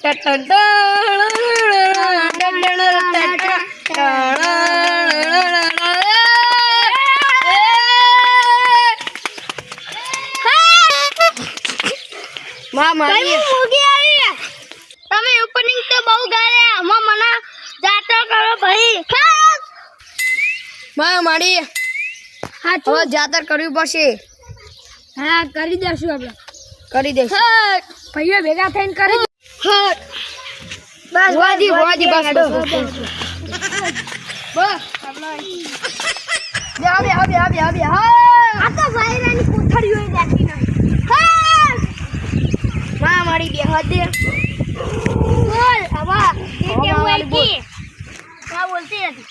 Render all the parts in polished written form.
માં મારી મોગી આવી તમે ઓપનિંગ તો બહુ ગારે આમાં મને જાતો કરો ભાઈ માં મારી હા હવે જાતર કરવી પડશે હા કરી દેશું આપણે કરી દેશું ભાઈઓ ભેગા થઈને કરી બસ વાજી બસ બે આ તો વાયરાની કોઠડીઓ નાખી નાખી માં મારી બે હાથ દે બોલ આવા એ કેવું બોલ. આઈતી હા બોલતી હતી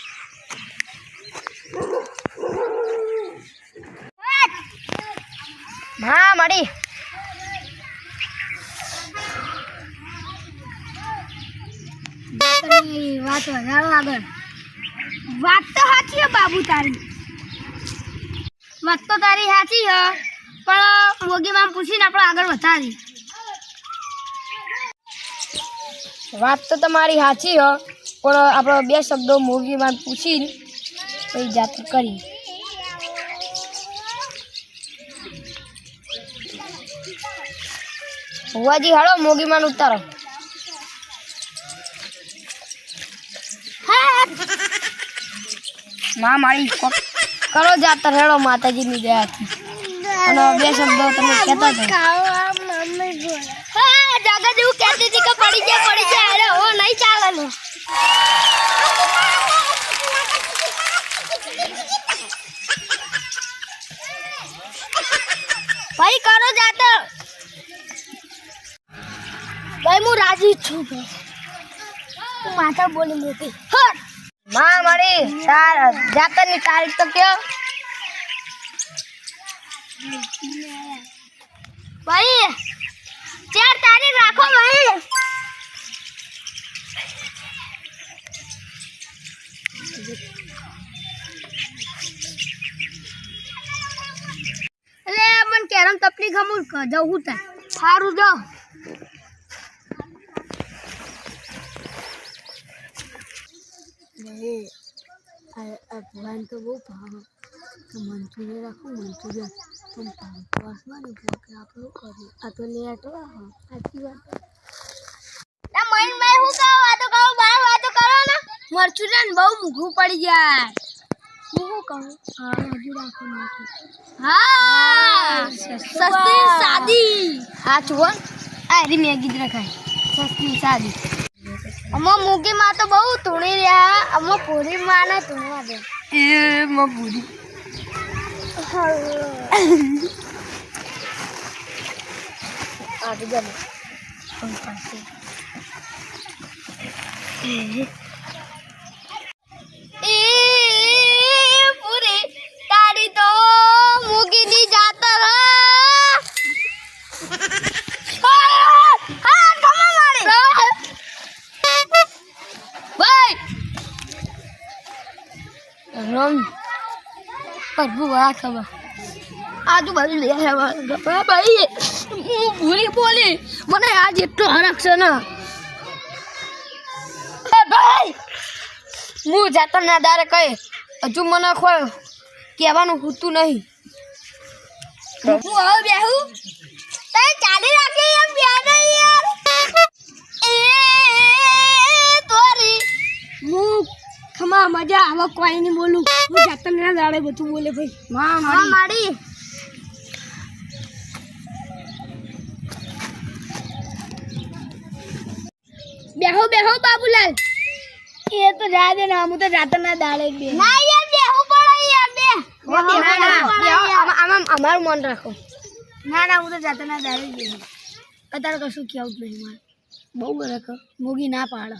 માં મારી વાત વધારો આગળ વાત તો સાચી હે બાબુ તારી વાત તો તારી સાચી હે પણ મોગી માં પૂછીને આપણે આગળ વધારી વાત તો તમારી સાચી હો પણ આપણે બે શબ્દો મોગીમાં પૂછીને પછી જાતર કરી હોવાજી હાલો મોગીમાં ઉતારો માં મારી કરો જાતર હેડો માતાજીની દયાથી અને બે શબ્દો તમે કહેતા હતા હા જાગા જેવું કહેતી હતી કે પડી જાય અરે હો નહીં ચાલે ને ભાઈ કરો જાતો ભાઈ હું રાજી છું તું માથા બોલી મોટી હટ માં મારી જાતરની તારીખ તો કયો ભાઈ 4 તારીખ રાખો ભાઈ એટલે મને કેરમ તકલીફ હમું જવું થાય સારું જાઓ ભગવાન તો બહુ ભાવ તો મંચુરિયન રાખું મંચુરિયન પણ પાસમાં નહીં કે આપણે કરીએ આ તો લેટ સાચી વાત મંચુરિયન બહુ મૂઘું પડી જાય હું શું કહું હા હજુ રાખો હા સસ્તી સાદી હા છુવન આ રી મેગી જ રખાય સસ્તી સાદી અમો મૂગી માં તો બહુ ધૂણી રહ્યા અમો પૂરી માં ને ધૂણવા દે એ મગુરી આ તો ગમે એ પૂરી તારી તો મૂગી ની જાતર રમ પ્રભુ આ ખબર આજુબાજુ લઈ આવ્યા ભાઈ હું ભૂલી બોલી મને આજ એટલો હરખ છે ને ભાઈ હું જાતર ના દારે કહે હજુ મને કોઈ કહેવાનું હોતું નહીં હું હવે બેહું તને ચાલી રાખી એમ બે નહીં યાર એ તોરી હું ખમા મજા આવા કોઈ નહીં બોલું હું જાતર ના દાડે બધું બોલે ભાઈ માં મારી બેહો બાબુલાલ એ તો જા દે ને હું તો જાતર ના દાડે બે ના યાર બેહું પડે યાર અમારું મન રાખો ના હું તો જાતે ના દાડે જ બેહું અત્યારે કશું કેવું જ નહીં મારે બહુ રાખો મોગી ના પાડે